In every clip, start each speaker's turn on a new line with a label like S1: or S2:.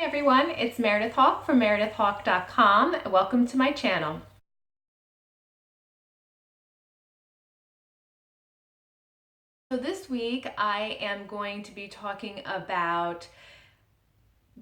S1: everyone, it's Meredith Hawk from meredithhawk.com. Welcome to my channel. So this week I am going to be talking about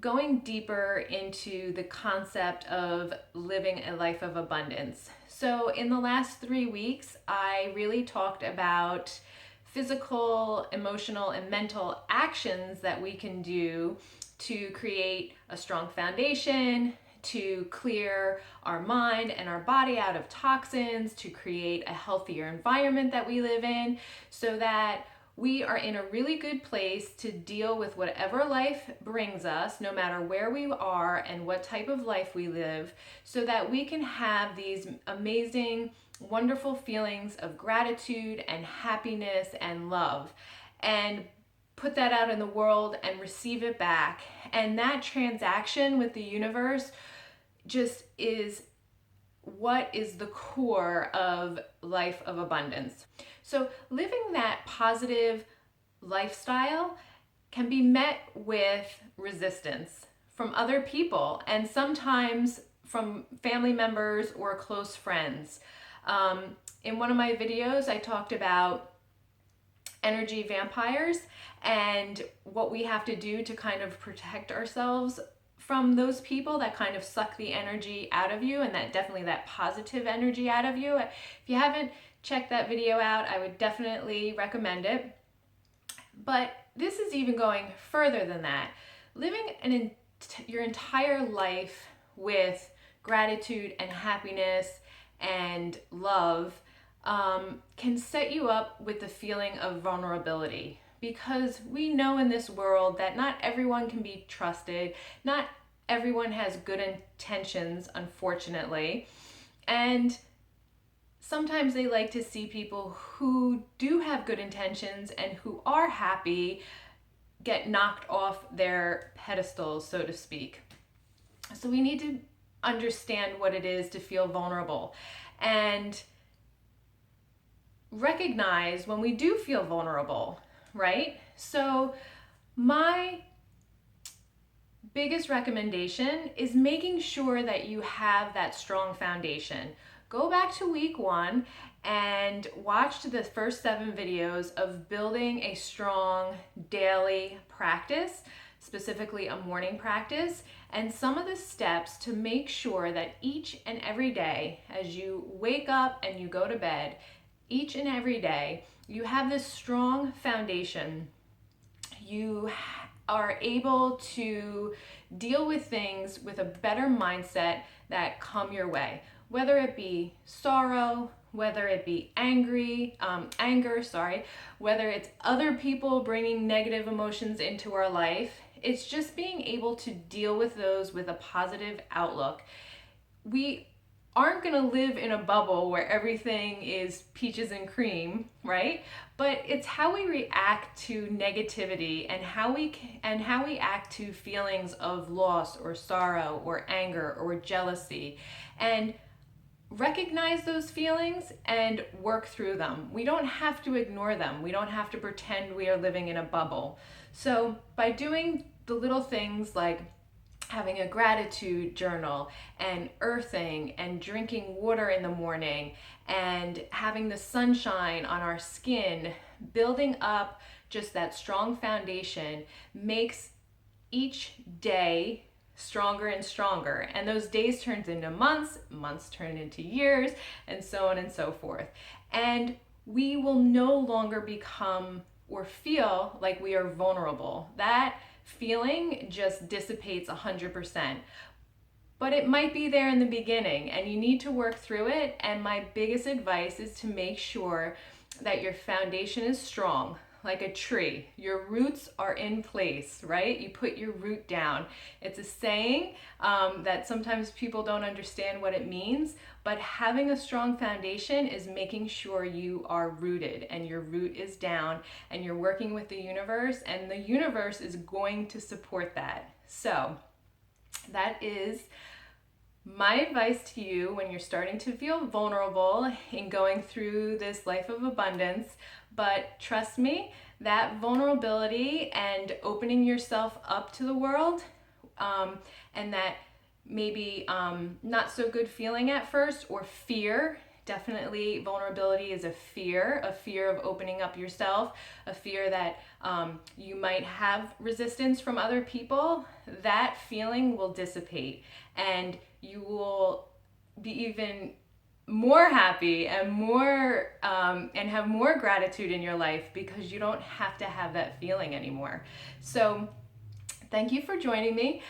S1: going deeper into the concept of living a life of abundance. So in the last 3 weeks, I really talked about physical, emotional, and mental actions that we can do to create a strong foundation, to clear our mind and our body out of toxins, to create a healthier environment that we live in, so that we are in a really good place to deal with whatever life brings us, no matter where we are and what type of life we live, so that we can have these amazing, wonderful feelings of gratitude and happiness and love, and put that out in the world and receive it back. And that transaction with the universe just is what is the core of life of abundance. So living that positive lifestyle can be met with resistance from other people, and sometimes from family members or close friends. In one of my videos, I talked about energy vampires and what we have to do to kind of protect ourselves from those people that kind of suck the energy out of you, and that positive energy out of you. If you haven't checked that video out, I would definitely recommend it. But this is even going further than that. Living your entire life with gratitude and happiness and love can set you up with the feeling of vulnerability, because we know in this world that not everyone can be trusted, not everyone has good intentions, unfortunately, and sometimes they like to see people who do have good intentions and who are happy get knocked off their pedestals, so to speak. So we need to understand what it is to feel vulnerable and recognize when we do feel vulnerable, right? So my biggest recommendation is making sure that you have that strong foundation. Go back to week 1 and watch the first 7 videos of building a strong daily practice, specifically a morning practice, and some of the steps to make sure that each and every day, as you wake up and you go to bed, each and every day, you have this strong foundation. You are able to deal with things with a better mindset that come your way, whether it be sorrow, whether it be anger, whether it's other people bringing negative emotions into our life. It's just being able to deal with those with a positive outlook. We aren't going to live in a bubble where everything is peaches and cream, right? But it's how we react to negativity and how we act to feelings of loss or sorrow or anger or jealousy, and recognize those feelings and work through them. We don't have to ignore them. We don't have to pretend we are living in a bubble. So by doing the little things like having a gratitude journal and earthing and drinking water in the morning and having the sunshine on our skin, building up just that strong foundation makes each day stronger and stronger. And those days turn into months, months turn into years, and so on and so forth. And we will no longer become or feel like we are vulnerable. That feeling just dissipates 100%. But it might be there in the beginning and you need to work through it. And my biggest advice is to make sure that your foundation is strong, like a tree. Your roots are in place, right? You put your root down. It's a saying that sometimes people don't understand what it means, but having a strong foundation is making sure you are rooted and your root is down and you're working with the universe, and the universe is going to support that. So that is my advice to you when you're starting to feel vulnerable in going through this life of abundance. But trust me, that vulnerability and opening yourself up to the world and that maybe not so good feeling at first, or fear. Definitely vulnerability is a fear of opening up yourself, a fear that you might have resistance from other people. That feeling will dissipate, and you will be even more happy and more and have more gratitude in your life, because you don't have to have that feeling anymore. So thank you for joining me.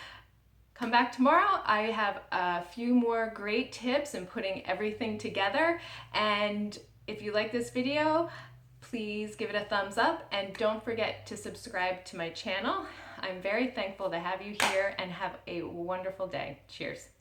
S1: Come back tomorrow. I have a few more great tips in putting everything together. And if you like this video, please give it a thumbs up, and don't forget to subscribe to my channel. I'm very thankful to have you here, and have a wonderful day. Cheers.